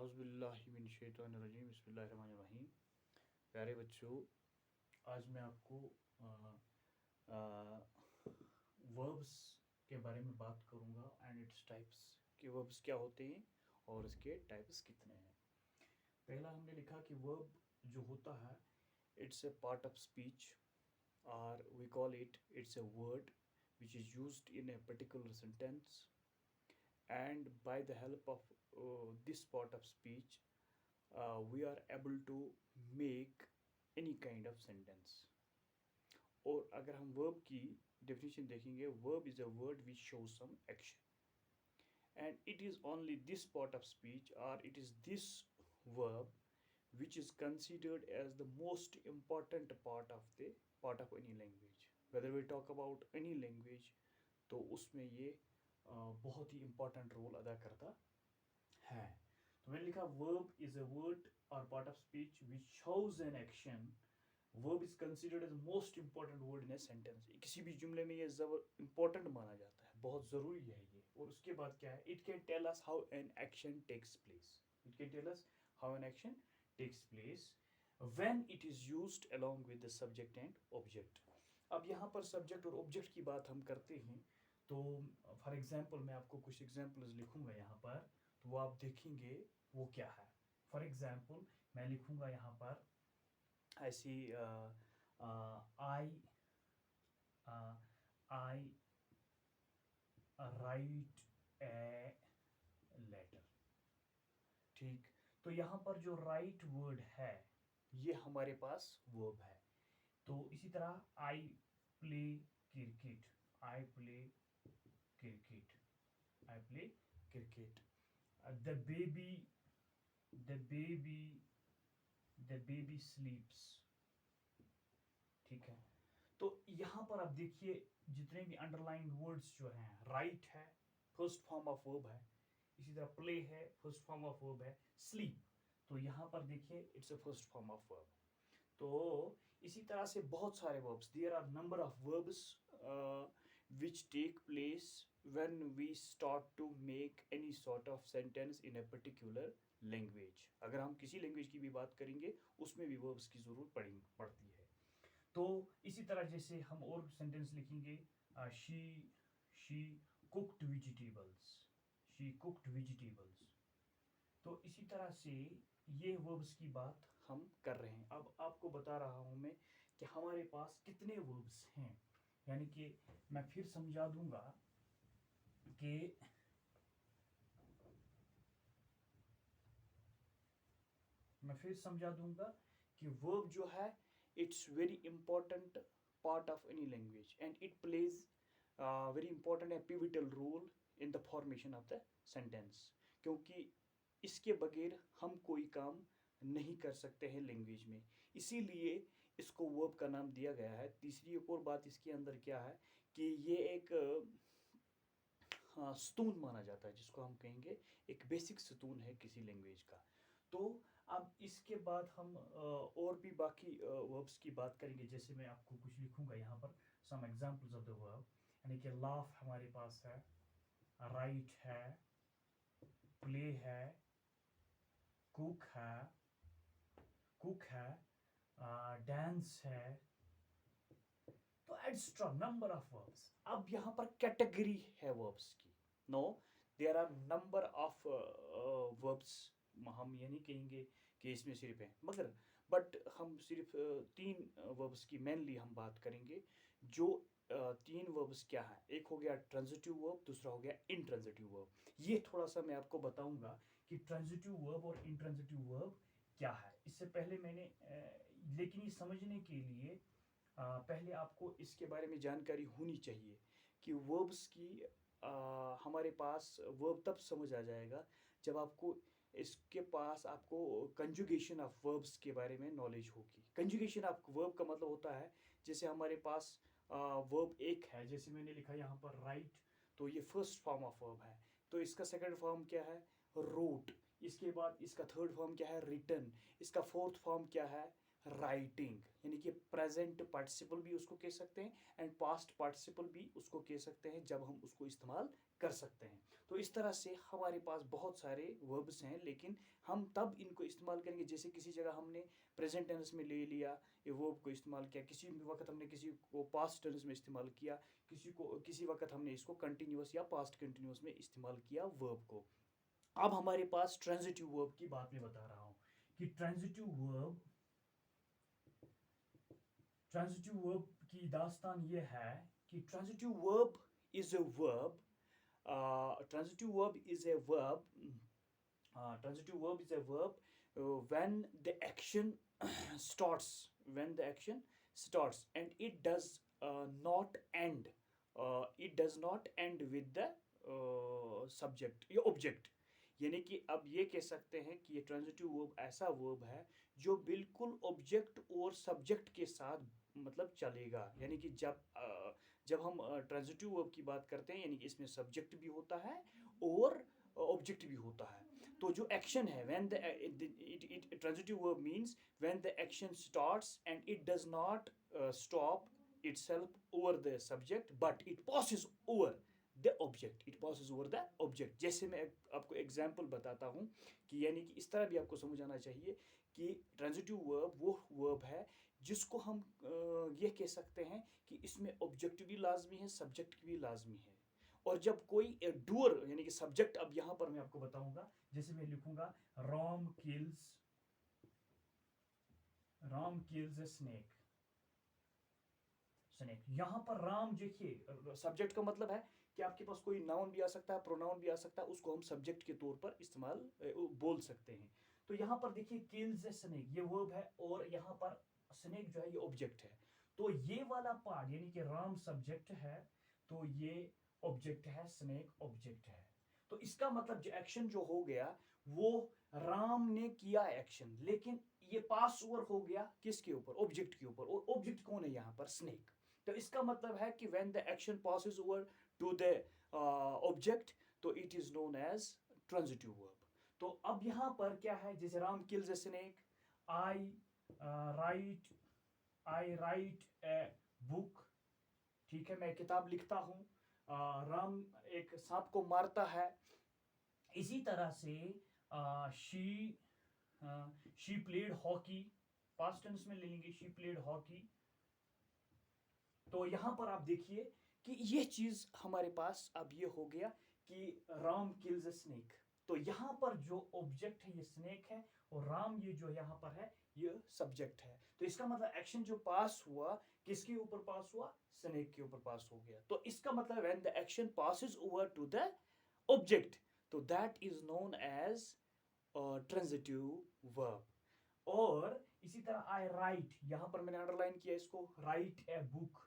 औज़ुबिल्लाहिमिनश्शैतानिर्रजीम बिस्मिल्लाहिर्रहमानिर्रहीम। प्यारे बच्चों, आज मैं आपको वर्ब्स के बारे में बात करूँगा एंड इट्स टाइप्स कि वर्ब्स क्या होते हैं और इसके टाइप्स कितने हैं। पहला हमने लिखा कि वर्ब जो होता है it's a part of speech और we call it's a word which is used in a particular sentence, and by the help of this part of speech we are able to make any kind of sentence. और अगर हम verb की definition देखेंगे, verb is a word which shows some action and it is only this part of speech और it is this verb which is considered as the most important part of any language. Whether we talk about any language, तो उसमें ये बहुत ही important role अदा करता है। तो मैंने लिखा verb is a word or part of speech which shows an action. Verb is considered as the most important word in a sentence. किसी भी जुमले में ये important माना जाता है, बहुत ज़रूरी है ये। और उसके बाद क्या है? It can tell us how an action takes place. It can tell us how an action takes place when it is used along with the subject and object. अब यहाँ पर subject और object की बात हम करते हैं, तो फॉर एग्जाम्पल मैं आपको कुछ एग्जाम्पल्स लिखूंगा यहाँ पर, तो वो आप देखेंगे वो क्या है। फॉर एग्जाम्पल मैं लिखूंगा यहाँ पर ऐसी आई राइट ए लेटर। ठीक, तो यहाँ पर जो राइट वर्ड है ये हमारे पास वर्ब है। तो इसी तरह I play cricket, I play cricket, I play cricket. The baby स्लीप्स। ठीक है, तो यहाँ पर आप देखिए जितने भी अंडरलाइन वर्ड्स जो हैं, राइट है फर्स्ट फॉर्म ऑफ वर्ब है, इसी तरह प्ले है फर्स्ट फॉर्म ऑफ वर्ब है, स्लीप तो यहाँ पर देखिए it's a first form of verb. तो इसी तरह से बहुत सारे verbs, there are number of verbs which take place when we start to make any sort of sentence in a particular language. अगर हम किसी लैंग्वेज की भी बात करेंगे उसमें भी वर्ब्स की ज़रूरत पड़ती है। तो इसी तरह जैसे हम और सेंटेंस लिखेंगे, she cooked vegetables, she cooked vegetables. तो इसी तरह से ये वर्ब्स की बात हम कर रहे हैं। अब आपको बता रहा हूं मैं कि हमारे पास कितने वर्ब्स हैं, यानी कि मैं फिर समझा दूंगा कि वर्ब जो है it's very important part of any language and it plays very important and pivotal role in the formation of the sentence, क्योंकि इसके बगैर हम कोई काम नहीं कर सकते हैं लैंग्वेज में, इसीलिए इसको वर्ब का नाम दिया गया है। तीसरी एक और बात इसके अंदर क्या है कि ये एक सतून माना जाता है, जिसको हम कहेंगे एक बेसिक सतून है किसी लैंग्वेज का। तो अब इसके बाद हम और भी बाकी वर्ब्स की बात करेंगे। जैसे मैं आपको कुछ लिखूंगा यहाँ पर, some examples of the verb, यानी कि लाफ हमारे पास है, राइट है, प्ले है, कुक है, डांस है, तो एक्स्ट्रा नंबर ऑफ वर्ब्स। अब यहाँ पर कैटेगरी है वर्ब्स की, no there are number of verbs. हम ये नहीं कहेंगे कि इसमें सिर्फ है, मगर बट हम सिर्फ तीन वर्ब्स की मेनली हम बात करेंगे। जो तीन वर्ब्स क्या है, एक हो गया ट्रांजिटिव वर्ब, दूसरा हो गया इंट्रांजिटिव वर्ब। ये थोड़ा सा मैं आपको बताऊंगा कि ट्रांजिटिव वर्ब और इंट्रांजिटिव वर्ब क्या है। इससे पहले मैंने लेकिन ये समझने के लिए पहले आपको इसके बारे में जानकारी होनी चाहिए कि वर्ब्स की हमारे पास वर्ब तब समझ आ जाएगा जब आपको इसके पास आपको कंजुगेशन ऑफ वर्ब्स के बारे में नॉलेज होगी। कंजुगेशन ऑफ वर्ब का मतलब होता है जैसे हमारे पास वर्ब एक है, जैसे मैंने लिखा यहाँ पर राइट, तो ये फर्स्ट फॉर्म ऑफ वर्ब है, तो इसका सेकंड फॉर्म क्या है, रोट। इसके बाद इसका थर्ड फॉर्म क्या है, रिटन। इसका फोर्थ फॉर्म क्या है, राइटिंग, यानी कि प्रेजेंट पार्टिसिपल भी उसको कह सकते हैं एंड पास्ट पार्टिसिपल भी उसको कह सकते हैं जब हम उसको इस्तेमाल कर सकते हैं। तो इस तरह से हमारे पास बहुत सारे वर्ब्स हैं, लेकिन हम तब इनको इस्तेमाल करेंगे जैसे किसी जगह हमने प्रेजेंट टेंस में ले लिया ये वर्ब को इस्तेमाल किया, किसी भी वक्त हमने किसी को पास्ट टेंस में इस्तेमाल किया, किसी वक्त हमने इसको कंटिन्यूस या पास्ट कंटिन्यूस में इस्तेमाल किया वर्ब को। अब हमारे पास ट्रांजिटिव वर्ब की बात मैं बता रहा हूँ कि ट्रांजिटिव वर्ब की दास्तान ये है कि transitive verb is a verb transitive verb is a verb transitive verb is a verb when the action starts when the action starts and it does not end with the subject या object। यानी कि अब ये कह सकते हैं कि ये ट्रांजिटिव वर्ब ऐसा वर्ब है जो बिल्कुल ऑब्जेक्ट और सब्जेक्ट के साथ मतलब चलेगा। यानी कि जब हम ट्रांजिटिव वर्ब की बात करते हैं यानी कि इसमें सब्जेक्ट भी होता है और ऑब्जेक्ट भी होता है। तो जो एक्शन है when the transitive verb means when the action starts and it does not stop itself over the subject but it passes over the object, it passes over the object. जैसे मैं आपको example बताता हूँ कि यानी कि इस तरह भी आपको समझ आना चाहिए कि ट्रांजिटिव वर्ब वो वर्ब है जिसको हम ये कह सकते हैं कि इसमें ऑब्जेक्ट भी लाजमी है, सब्जेक्ट भी लाजमी है। और जब कोई डूअर यानी कि सब्जेक्ट, अब यहाँ पर मैं आपको बताऊंगा, जैसे मैं लिखूंगा राम किल्स ए स्नेक। यहाँ पर राम देखिए सब्जेक्ट का मतलब है कि आपके पास कोई नाउन भी आ सकता है, प्रोनाउन भी आ सकता है, उसको हम सब्जेक्ट के तौर पर इस्तेमाल बोल सकते हैं। तो यहाँ पर देखिए किल्स ए स्नेक ये वर्ब है और यहाँ पर स्नेक जो है ये ऑब्जेक्ट है। तो ये वाला पार्ट यानी कि राम सब्जेक्ट है तो ये ऑब्जेक्ट है, स्नेक ऑब्जेक्ट है। तो इसका मतलब जो एक्शन जो हो गया वो राम ने किया एक्शन, लेकिन ये पास ओवर हो गया किसके ऊपर, ऑब्जेक्ट के ऊपर। और ऑब्जेक्ट कौन है यहाँ पर, स्नेक। तो इसका मतलब है कि when the action passes over to the object तो it is known as transitive verb. तो अब यहाँ पर क्या है, जैसे Ram kills a snake, I write a book, ठीक है मैं किताब लिखता हूँ। राम एक सांप को मारता है। इसी तरह से she played hockey, past tense में ले लेंगे, शी प्लेड हॉकी। तो यहां पर आप देखिए कि ये चीज हमारे पास अब ये हो गया कि राम किल्स अ स्नेक। तो यहां पर जो ऑब्जेक्ट है ये स्नेक है और राम ये जो यहां पर है ये सब्जेक्ट है। तो इसका मतलब एक्शन जो पास हुआ किसके ऊपर पास हुआ, स्नेक के ऊपर पास हो गया। तो इसका मतलब when the action passes over to the object तो that is known as transitive verb. और इसी तरह आई राइट, यहां पर मैंने अंडरलाइन किया इसको, राइट ए बुक,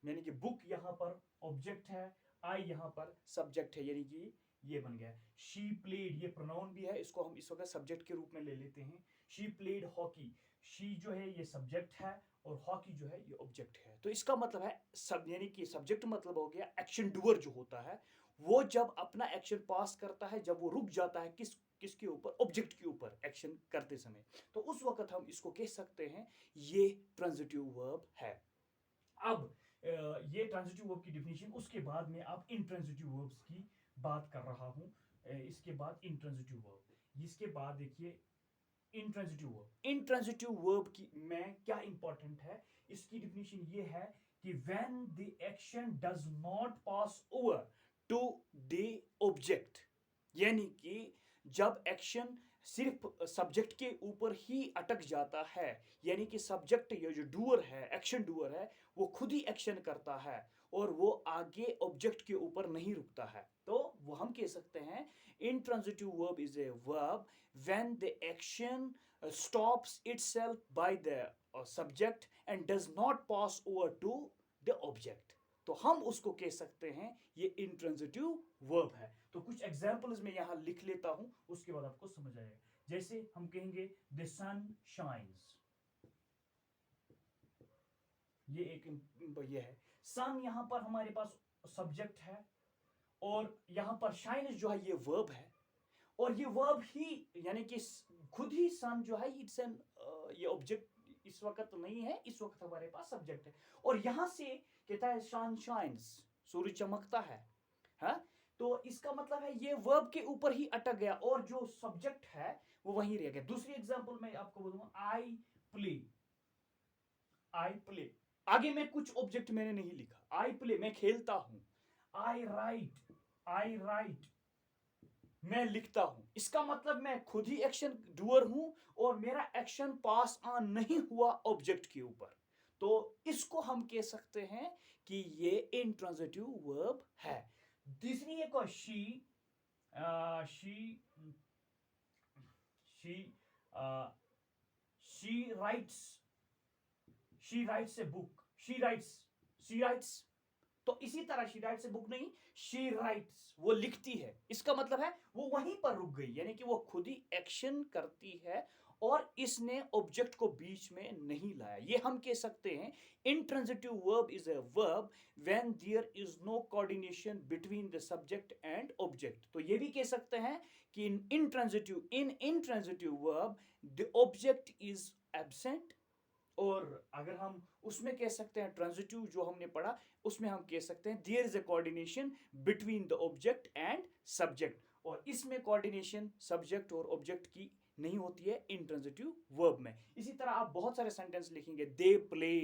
यानी कि बुक यहां पर ऑब्जेक्ट है, आई यहां पर सब्जेक्ट है, यानी कि ये बन गया। शी प्लेड ये प्रोनाउन भी है, इसको हम इस वक्त सब्जेक्ट के रूप में ले लेते हैं। शी प्लेड हॉकी, शी जो है ये सब्जेक्ट है और हॉकी जो है ये ऑब्जेक्ट है। तो इसका मतलब है सब यानी कि सब्जेक्ट मतलब हो गया एक्शन डूअर जो होता है वो जब अपना एक्शन पास करता है, जब वो रुक जाता है किसके ऊपर, ऑब्जेक्ट के ऊपर एक्शन करते समय, तो उस वक्त हम इसको कह सकते हैं ये ट्रांजिटिव वर्ब है। अब ये ट्रांजिटिव वर्ब की डिफिनीशन, उसके बाद में आप इंट्रांजिटिव वर्ब्स की बात कर रहा हूं। इसके बाद इंट्रांजिटिव वर्ब, इसके बाद देखिए इंट्रांजिटिव वर्ब की में क्या इंपॉर्टेंट है, इसकी डिफिनीशन ये है कि when the action does not pass over to the object, यानी कि जब एक्शन सिर्फ सब्जेक्ट के ऊपर ही अटक जाता है, यानी कि सब्जेक्ट ये जो डूअर है, एक्शन डूअर है, वो खुद ही एक्शन करता है और वो आगे ऑब्जेक्ट के ऊपर नहीं रुकता है, तो वो हम कह सकते हैं intransitive verb is a verb when the action stops itself by the subject and does not pass over to the object। तो हम उसको कह सकते हैं ये इंट्रांजिटिव वर्ब है। तो कुछ एग्जांपल्स में यहां लिख लेता हूं, उसके बाद आपको समझ आएगा। जैसे हम कहेंगे द सन शाइन्स, ये एक ये है, सन यहां पर हमारे पास सब्जेक्ट है और यहां पर शाइन्स जो है ये वर्ब है और ये वर्ब ही यानी कि खुद ही सन जो है इट्स एन ये ऑब्जेक्ट इस वक्त नहीं है, इस वक्त हमारे पास सब्जेक्ट है। और यहां से कहता है सन शाइन्स, सूरज चमकता है, हाँ? तो इसका मतलब है ये वर्ब के ऊपर ही अटक गया और जो सब्जेक्ट है वो वहीं रह गया। दूसरी एग्जांपल मैं आपको बोलूंगा, आई प्ले, आई प्ले, आगे में कुछ ऑब्जेक्ट मैंने नहीं लिखा, आई प्ले मैं खेलता हूं, आई राइट, आई राइट मैं लिखता हूं। इसका मतलब मैं खुद ही एक्शन डूअर हूं और मेरा एक्शन पास ऑन नहीं हुआ ऑब्जेक्ट के ऊपर। तो इसको हम कह सकते हैं कि ये इंट्रांजिटिव वर्ब है। तीसरी एक और she, she she she writes, she writes a book, she writes, she writes. तो इसी तरह शी राइट्स ए बुक नहीं, शी राइट्स वो लिखती है। इसका मतलब है वो वहीं पर रुक गई, यानी कि वो खुद ही एक्शन करती है और इसने ऑब्जेक्ट को बीच में नहीं लाया। ये हम कह सकते हैं intransitive verb is a verb when there is no coordination between the subject and object. तो ये भी कह सकते हैं कि in intransitive verb the object is absent. और अगर हम उसमें कह सकते हैं ट्रांजिटिव जो हमने पढ़ा, उसमें हम कह सकते हैं there is a coordination between the object and subject. और इसमें कोऑर्डिनेशन सब्जेक्ट और ऑब्जेक्ट की नहीं होती है इंट्रांजिटिव वर्ब में। इसी तरह आप बहुत सारे सेंटेंस लिखेंगे, दे प्ले,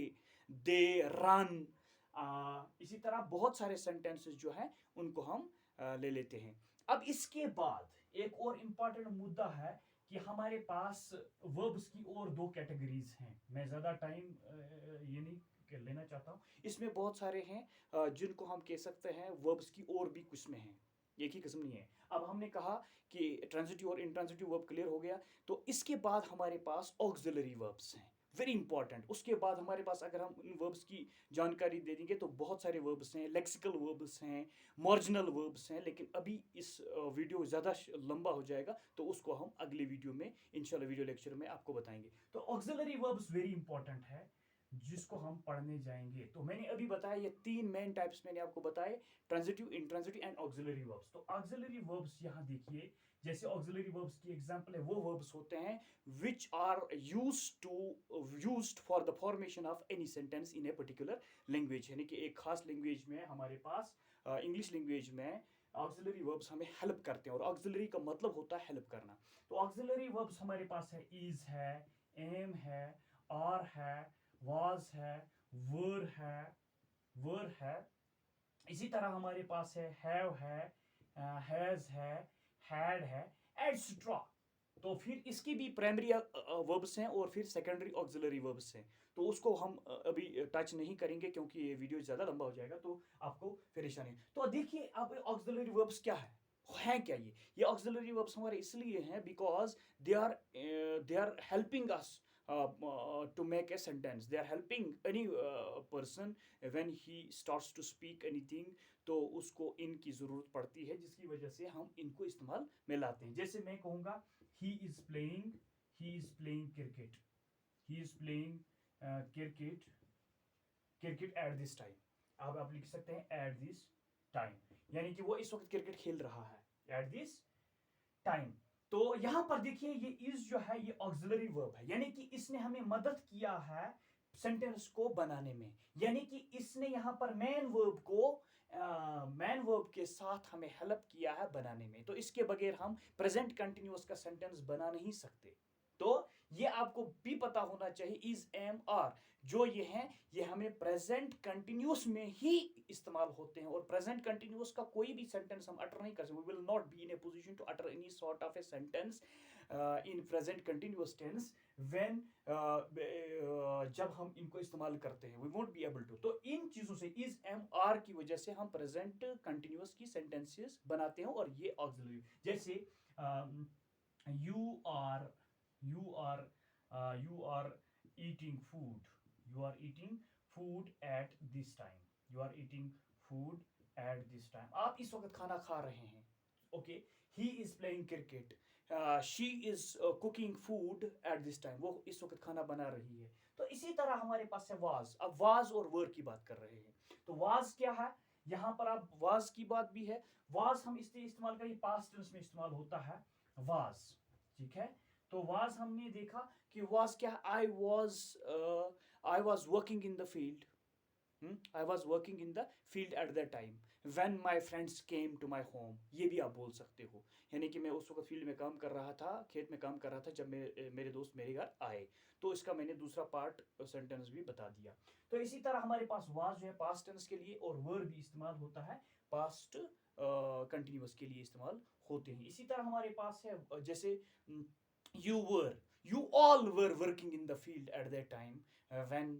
दे रन, इसी तरह बहुत सारे सेंटेंसेस जो हैं उनको हम ले लेते हैं। अब इसके बाद एक और इंपॉर्टेंट मुद्दा है कि हमारे पास वर्ब्स की और दो कैटेगरीज हैं। मैं ज़्यादा टाइम ये नहीं लेना चाहता हूँ, इसमें बहुत सारे हैं जिनको हम कह सकते हैं वर्ब्स की और भी किस्में हैं, एक ही किस्म नहीं है। अब हमने कहा कि ट्रांजिटिव और इंट्रांजिटिव वर्ब क्लियर हो गया, तो इसके बाद हमारे पास ऑक्सिलरी वर्ब्स हैं, वेरी इंपॉर्टेंट। उसके बाद हमारे पास अगर हम इन वर्ब्स की जानकारी दे देंगे तो बहुत सारे वर्ब्स हैं, लेक्सिकल वर्ब्स हैं, मार्जिनल वर्ब्स हैं, लेकिन अभी इस वीडियो ज़्यादा लंबा हो जाएगा तो उसको हम अगले वीडियो में इंशाल्लाह वीडियो लेक्चर में आपको बताएंगे। तो ऑक्सिलरी वर्ब्स वेरी इंपॉर्टेंट है जिसको हम पढ़ने जाएंगे। तो मैंने अभी बताया ये तीन मेन टाइप्स मैंने आपको बताए, transitive, intransitive and auxiliary verbs. तो ऑक्सिलरी वर्ब्स यहाँ देखिए, जैसे ऑक्सिलरी वर्ब्स की एग्जांपल है वो वर्ब्स होते हैं which are used for the formation of any sentence in a particular language। यानी कि एक खास लैंग्वेज में हमारे पास इंग्लिश लैंग्वेज में ऑक्सिलरी वर्ब्स हमें हेल्प करते हैं, और ऑक्सिलरी का मतलब होता है हेल्प करना। तो ऑक्सिलरी वर्ब्स हमारे पास है इज है, एम है, आर है, वाज है, वर है। इसी तरह हमारे पास है हैव है, हैज है, हैड है, एटसेट्रा। तो फिर इसकी भी प्राइमरी वर्ब्स हैं और फिर सेकेंडरी ऑक्सिलरी वर्ब्स हैं। तो उसको हम अभी टच नहीं करेंगे क्योंकि ये वीडियो ज़्यादा लंबा हो जाएगा तो आपको परेशानी। तो देखिए अब ऑक्सिलरी वर्ब्स क्या है क्या ये ऑक्सिलरी वर्ब्स हमारे इसलिए हैं because they are helping us to make a sentence, they are helping any person when he starts to speak anything। तो उसको इनकी ज़रूरत पड़ती है जिसकी वजह से हम इनको इस्तेमाल में लाते हैं। जैसे मैं कहूँगा he is playing cricket, he is playing cricket at this time। अब आप लिख सकते हैं at this time, यानी कि वो इस वक्त क्रिकेट खेल रहा है at this time। तो यहां पर देखिए ये इज जो है ये ऑक्सिलरी वर्ब है, यानी कि इसने हमें मदद किया है सेंटेंस को बनाने में, यानी कि इसने यहां पर मेन वर्ब के साथ हमें हेल्प किया है बनाने में। तो इसके बगैर हम प्रेजेंट कंटिन्यूअस का सेंटेंस बना नहीं सकते। तो ये आपको भी पता होना चाहिए, इज, एम, आर जो ये हैं ये हमें प्रेजेंट कंटिन्यूअस में ही इस्तेमाल होते हैं, और प्रेजेंट कंटिन्यूअस का कोई भी सेंटेंस हम अटर नहीं कर सकते। We will not be in a position to utter any sort of a sentence in present continuous tense when जब हम इनको इस्तेमाल करते हैं, we won't be able to. तो इन चीजों से इज, एम, आर की वजह से हम प्रेजेंट कंटिन्यूअस की सेंटेंसेस बनाते हैं, और ये ऑक्सिलरी जैसे you are eating food, you are eating food at this time, you are eating food at this time। आप इस वक्त खाना खा रहे हैं, okay. he is playing cricket, she is cooking food at this time, वो इस वक्त खाना बना रही है। तो इसी तरह हमारे पास है वाज। अब वाज और वर की बात कर रहे हैं, तो वाज क्या है, यहां पर आप वाज की बात भी है। वाज हम इसलिए इस्तेमाल करें, पास्ट टेंस में इस्तेमाल होता है वाज, ठीक है। तो वाज हमने देखा कि वाज क्या, I was working in the field, I was working in the field at the time when my friends came to my home, ये भी आप बोल सकते हो। यानी कि मैं उस वक्त फील्ड में काम कर रहा था, खेत में काम कर रहा था, जब मेरे दोस्त मेरे घर आए। तो इसका मैंने दूसरा पार्ट सेंटेंस भी बता दिया। तो इसी तरह हमारे पास वाज जो है पास्ट टेंस के लिए, और वर भी इस्तेमाल होता है पास्ट कंटिन्यूअस के लिए इस्तेमाल होते हैं। इसी तरह हमारे पास है जैसे you were, you all were working in the field at that time when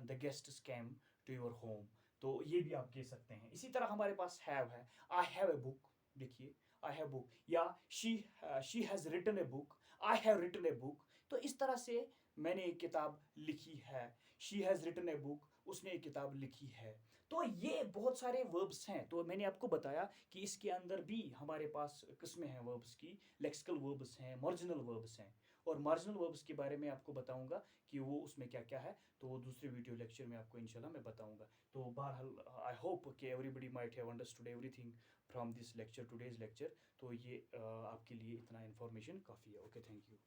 the guests came to your home, तो ये भी आप कह सकते हैं। इसी तरह हमारे पास हैव है, आई हैव ए बुक, देखिए आई हैव बुक, या she has written a book, I have written a book. तो इस तरह से मैंने एक किताब लिखी है, she has written a book, उसने एक किताब लिखी है। तो ये बहुत सारे वर्ब्स हैं। तो मैंने आपको बताया कि इसके अंदर भी हमारे पास किस्में हैं वर्ब्स की, लेक्सिकल वर्ब्स हैं, मार्जिनल वर्ब्स हैं। और मार्जिनल वर्ब्स के बारे में आपको बताऊंगा कि वो उसमें क्या क्या है, तो वो दूसरे वीडियो लेक्चर में आपको इंशाल्लाह मैं बताऊंगा। तो बहरहाल आई होप कि everybody might have understood everything from this lecture, today's lecture. तो ये आपके लिए इतना इन्फॉर्मेशन काफ़ी है। Okay, thank you.